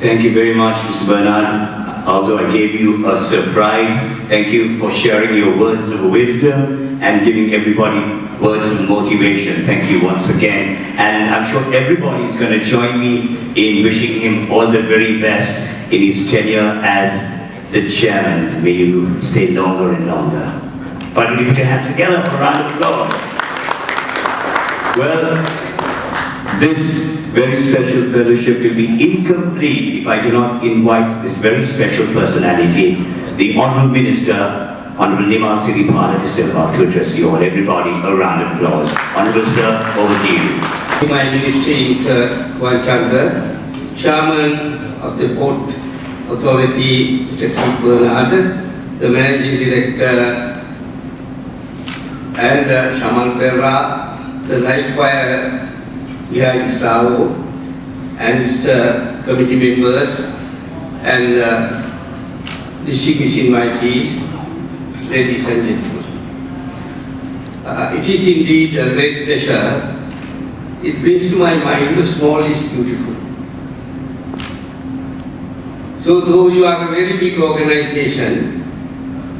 Thank you very much, Mr. Bernard. Although I gave you a surprise, thank you for sharing your words of wisdom and giving everybody words of motivation. Thank you once again. And I'm sure everybody is going to join me in wishing him all the very best in his tenure as the chairman. May you stay longer and longer. But would you put your hands together for a round of applause? Well, this very special fellowship will be incomplete if I do not invite this very special personality, the Honourable Minister, Hon.Nimal Siripala to Silva, to address you all. Everybody, a round of applause. Honourable Sir, over to you. My Ministry, Mr. Chandra, Chairman of the Port Authority, Mr. Keith Bernard, the Managing Director, and Shamal Perra, the Life Fire here in SLAVO, and its committee members, and distinguished invitees, ladies and gentlemen. It is indeed a great pleasure. It brings to my mind the small is beautiful. So though you are a very big organization,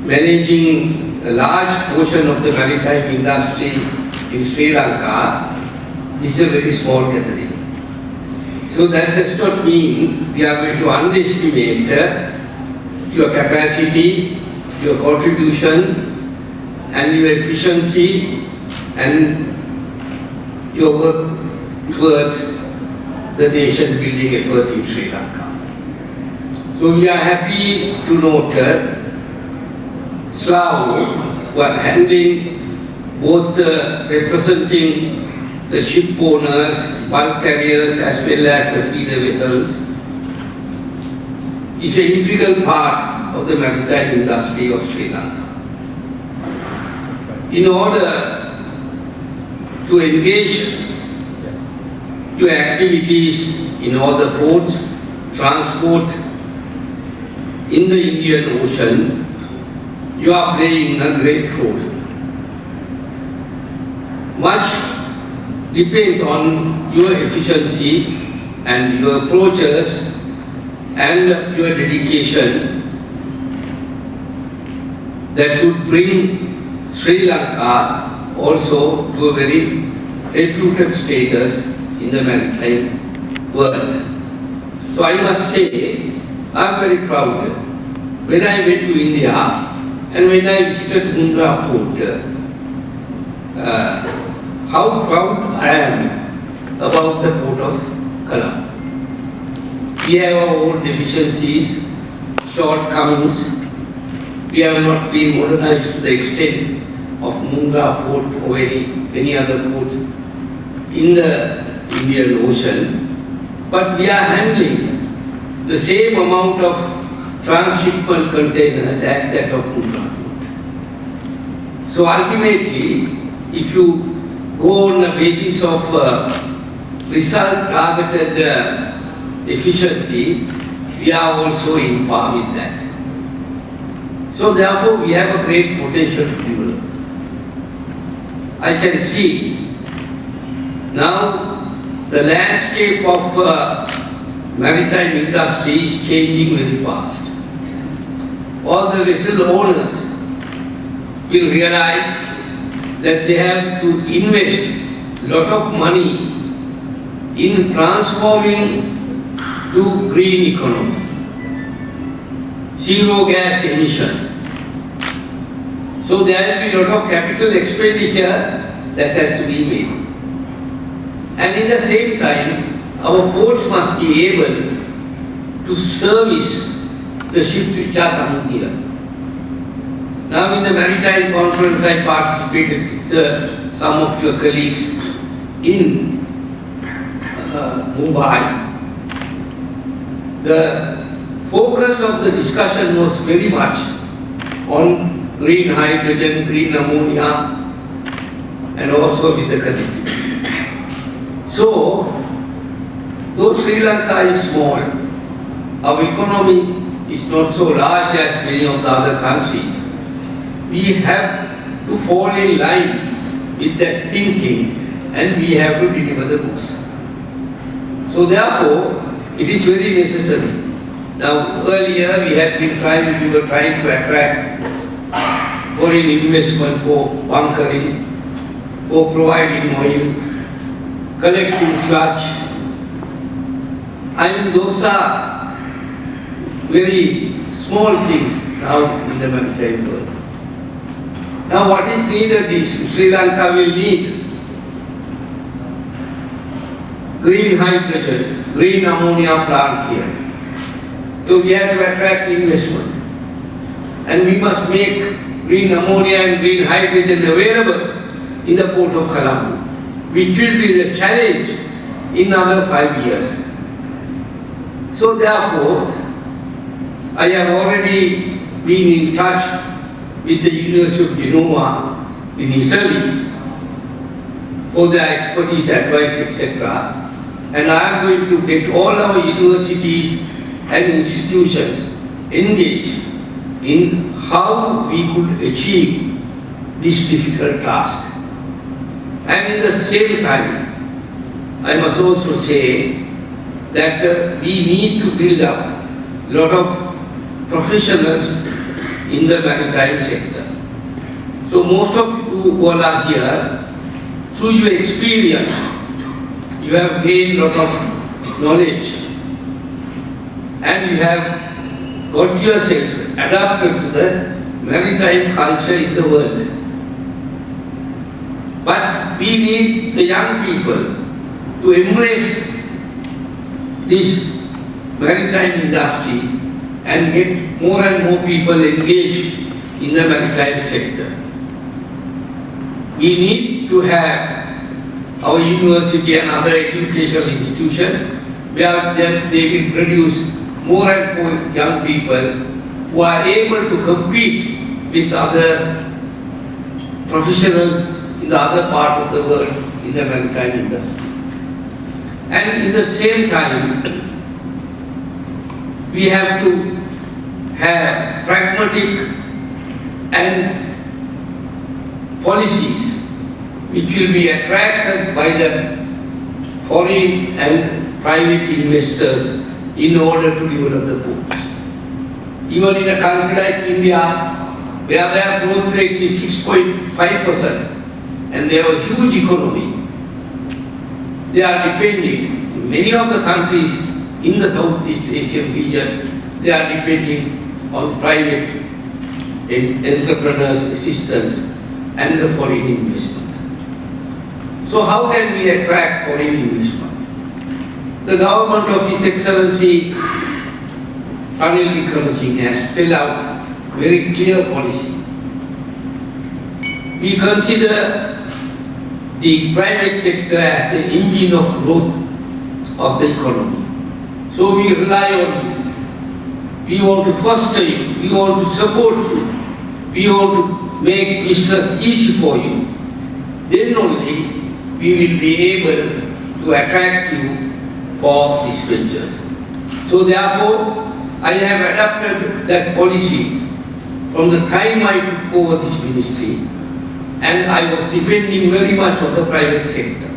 managing a large portion of the maritime industry in Sri Lanka, this is a very small gathering. So that does not mean we are going to underestimate your capacity, your contribution, and your efficiency, and your work towards the nation building effort in Sri Lanka. So we are happy to note that SLAVO, who are handling both representing the ship owners, bulk carriers, as well as the feeder vessels, is an integral part of the maritime industry of Sri Lanka. In order to engage your activities in all the ports, transport in the Indian Ocean, you are playing a great role. Much depends on your efficiency and your approaches and your dedication that would bring Sri Lanka also to a very reputed status in the maritime world. So I must say, I am very proud. When I went to India and when I visited Mundra Port, how proud I am about the port of Colombo. We have our own deficiencies, shortcomings. We have not been modernized to the extent of Mundra port or any other ports in the Indian Ocean. But we are handling the same amount of transshipment containers as that of Mundra port. So ultimately, if you go on the basis of result-targeted efficiency, we are also in par with that. So therefore, we have a great potential to develop. I can see now the landscape of maritime industry is changing very fast. All the vessel owners will realize that they have to invest a lot of money in transforming to green economy, zero gas emission. So there will be a lot of capital expenditure that has to be made. And in the same time, our ports must be able to service the ships which are coming here. Now in the Maritime Conference I participated with some of your colleagues in Mumbai. The focus of the discussion was very much on green hydrogen, green ammonia, and also with the connectivity. So, though Sri Lanka is small, our economy is not so large as many of the other countries. We have to fall in line with that thinking and we have to deliver the goods. So therefore, it is very necessary. Now, earlier we were trying to attract foreign investment for bunkering, for providing oil, collecting sludge. I mean, those are very small things now in the maritime world. Now, what is needed is Sri Lanka will need green hydrogen, green ammonia plant here. So we have to attract investment. And we must make green ammonia and green hydrogen available in the port of Colombo, which will be the challenge in another 5 years. So therefore, I have already been in touch with the University of Genoa in Italy for their expertise, advice, etc. And I am going to get all our universities and institutions engaged in how we could achieve this difficult task. And in the same time, I must also say that we need to build up a lot of professionals in the maritime sector. So most of you who are here, through your experience, you have gained a lot of knowledge and you have got yourself adapted to the maritime culture in the world. But we need the young people to embrace this maritime industry and get more and more people engaged in the maritime sector. We need to have our university and other educational institutions where they will produce more and more young people who are able to compete with other professionals in the other part of the world in the maritime industry. And in the same time, we have to have pragmatic and policies which will be attracted by the foreign and private investors in order to develop the ports. Even in a country like India, where their growth rate is 6.5% and they have a huge economy, they are depending, in many of the countries in the Southeast Asian region, they are depending on private entrepreneurs' assistance and the foreign investment. So how can we attract foreign investment? The government of His Excellency Ranil Wickremesinghe has spelled out very clear policy. We consider the private sector as the engine of growth of the economy. So we rely on you. We want to foster you. We want to support you. We want to make business easy for you. Then only we will be able to attract you for these ventures. So therefore, I have adopted that policy from the time I took over this ministry, and I was depending very much on the private sector.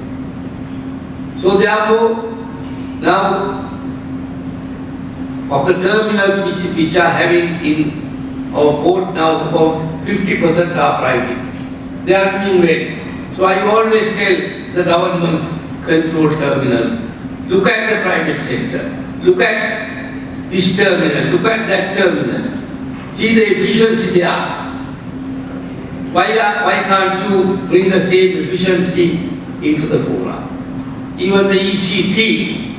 So therefore, now of the terminals which are having in our port now, about 50% are private. They are doing well. So I always tell the government-controlled terminals, look at the private sector, look at this terminal, look at that terminal, see the efficiency there. Why can't you bring the same efficiency into the fora? Even the ECT,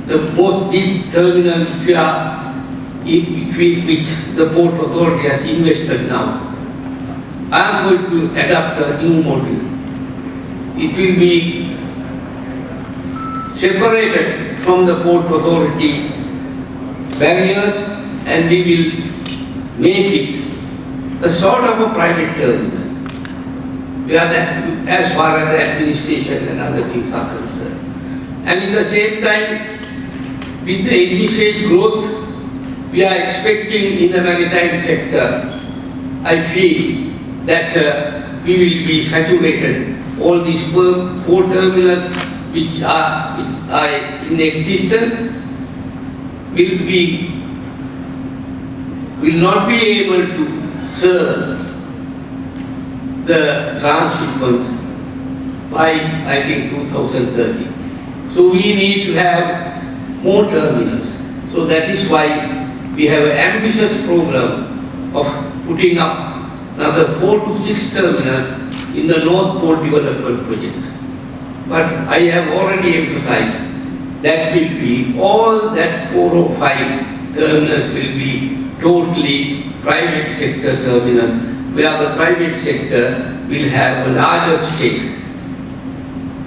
the most deep terminal which the Port Authority has invested now, I am going to adopt a new model. It will be separated from the Port Authority barriers, and we will make it a sort of a private terminal, where as far as the administration and other things are concerned. And in the same time, with the envisaged growth we are expecting in the maritime sector, I feel that we will be saturated. All these 4 terminals which are in existence, will not be able to serve the transshipment by, I think, 2030. So we need to have more terminals. So that is why we have an ambitious program of putting up another 4 to 6 terminals in the North Port Development Project. But I have already emphasized that will be, all that 4 or 5 terminals will be totally private sector terminals, where the private sector will have a larger stake.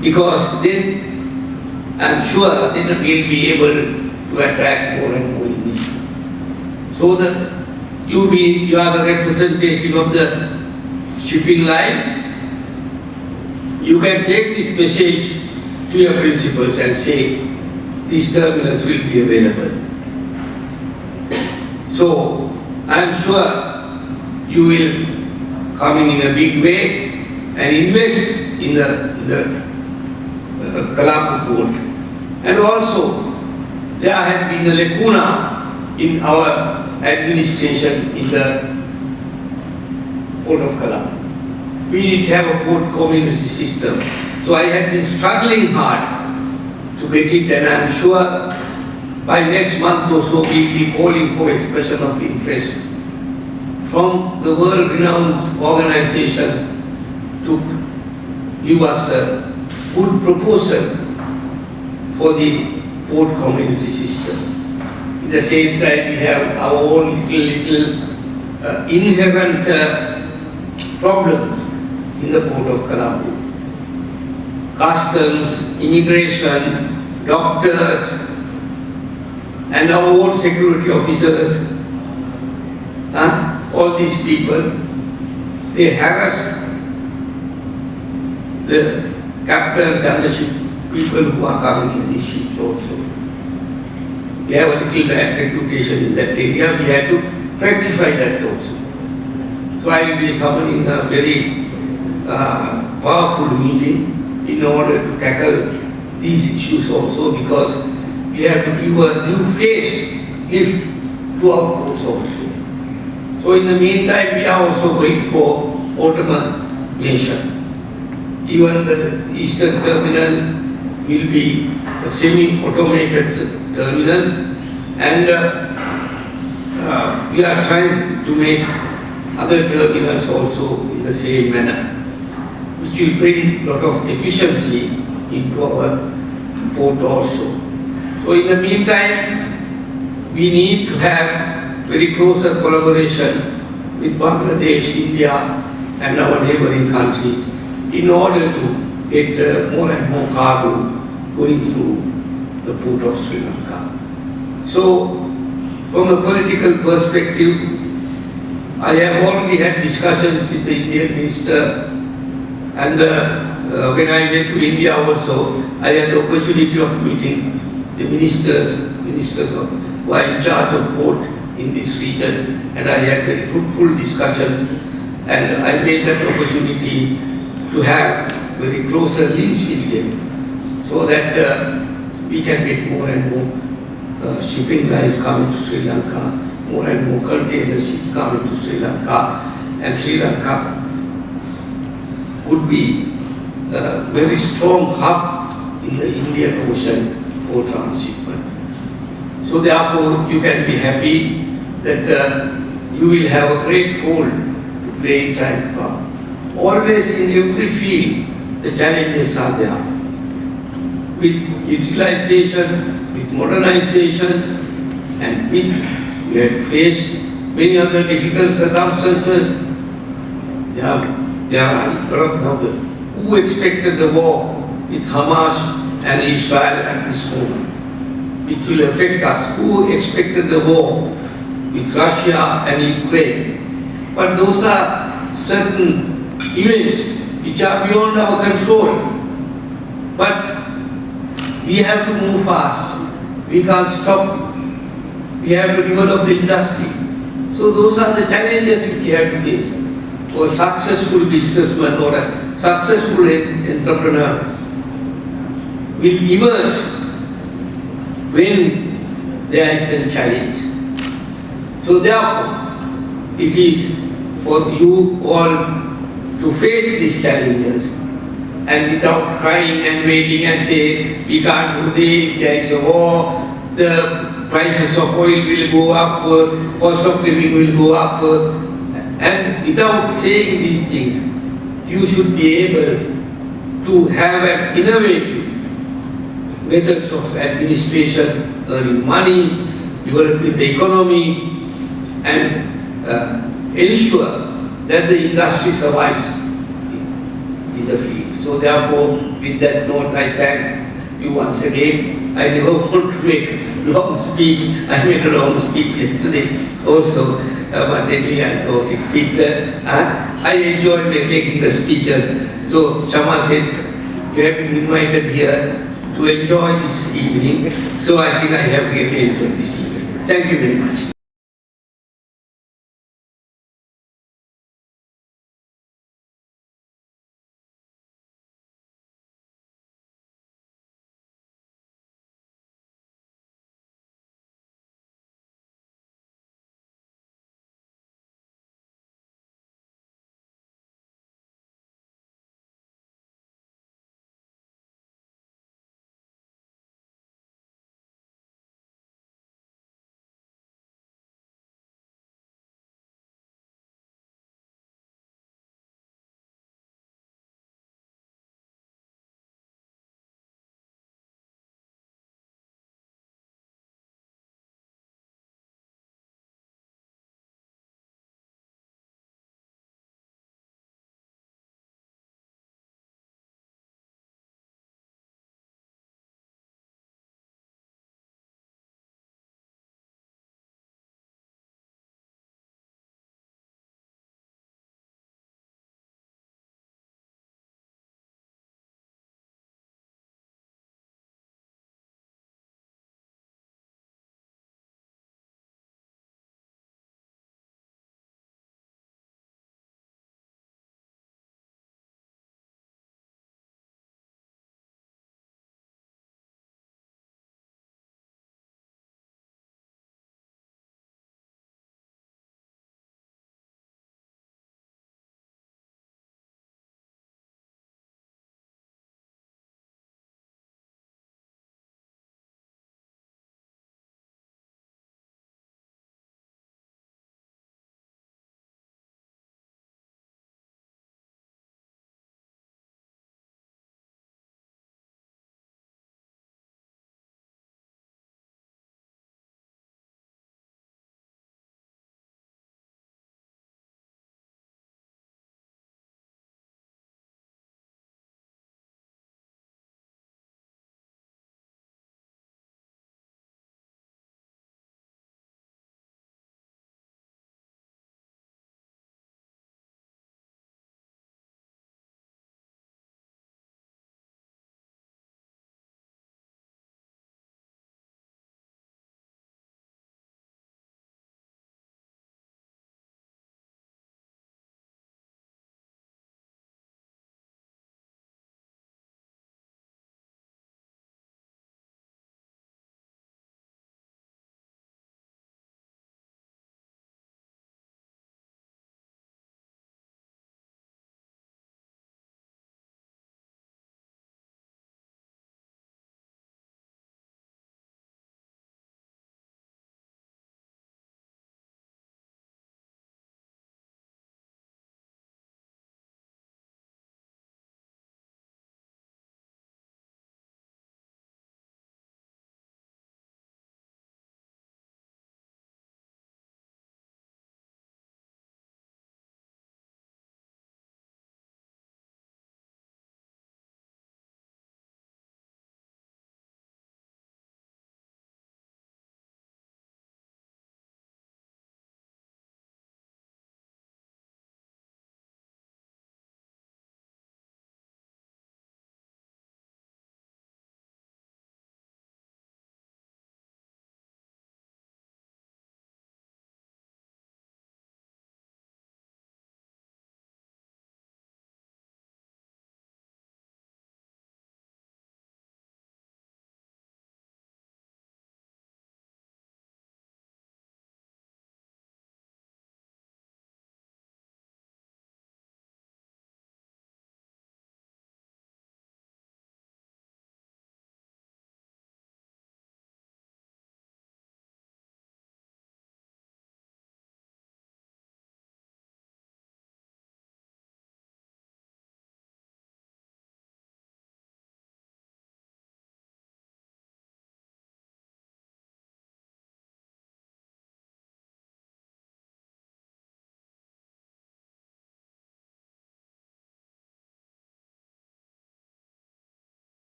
Because then I'm sure that we'll be able to attract more and more investment. So that you are the representative of the shipping lines. You can take this message to your principals and say, these terminals will be available. So, I am sure you will come in a big way and invest in the Colombo port. And also, there had been a lacuna in our administration in the Port of Colombo. We need to have a port community system. So I had been struggling hard to get it, and I am sure by next month or so we will be calling for expression of interest from the world-renowned organizations to give us a good proposal for the port community system. At the same time, we have our own little inherent problems in the Port of Colombo. Customs, immigration, doctors, and our own security officers, all these people, they harass the captains and the ship people who are coming in these ships also. We have a little bad reputation in that area. We have to rectify that also. So I will be summoning a very powerful meeting in order to tackle these issues also, because we have to give a new face lift to our ports also. So in the meantime, we are also going for automation. Even the eastern terminal will be a semi-automated terminal, and we are trying to make other terminals also in the same manner, which will bring a lot of efficiency into our port also. So in the meantime, we need to have very closer collaboration with Bangladesh, India, and our neighboring countries in order to get more and more cargo going through the port of Sri Lanka. So, from a political perspective, I have already had discussions with the Indian minister, and when I went to India also, I had the opportunity of meeting the ministers who are in charge of port in this region, and I had very fruitful discussions, and I made that opportunity to have very closer links with them, so that we can get more and more shipping lines coming to Sri Lanka, more and more container ships coming to Sri Lanka, and Sri Lanka could be a very strong hub in the Indian Ocean for transshipment. So therefore, you can be happy that you will have a great role to play in time to come. Always in every field, the challenges are there. With utilization, with modernization, and with we had to face many other difficult circumstances. There are a lot of now who expected the war with Hamas and Israel at this moment, which will affect us. Who expected the war with Russia and Ukraine? But those are certain events which are beyond our control. But we have to move fast. We can't stop. We have to develop the industry. So those are the challenges which we have to face. For a successful businessman or a successful entrepreneur will emerge when there is a challenge. So therefore, it is for you all to face these challenges and without crying and waiting and say, we can't do this, there is a war, the prices of oil will go up, cost of living will go up, and without saying these things, you should be able to have an innovative methods of administration, earning money, developing the economy, and ensure that the industry survives in the field. So therefore, with that note, I thank you once again. I never want to make a long speech. I made a long speech yesterday also, but anyway I thought it fit. I enjoyed making the speeches. So Shama said, you have been invited here to enjoy this evening. So I think I have really enjoyed this evening. Thank you very much.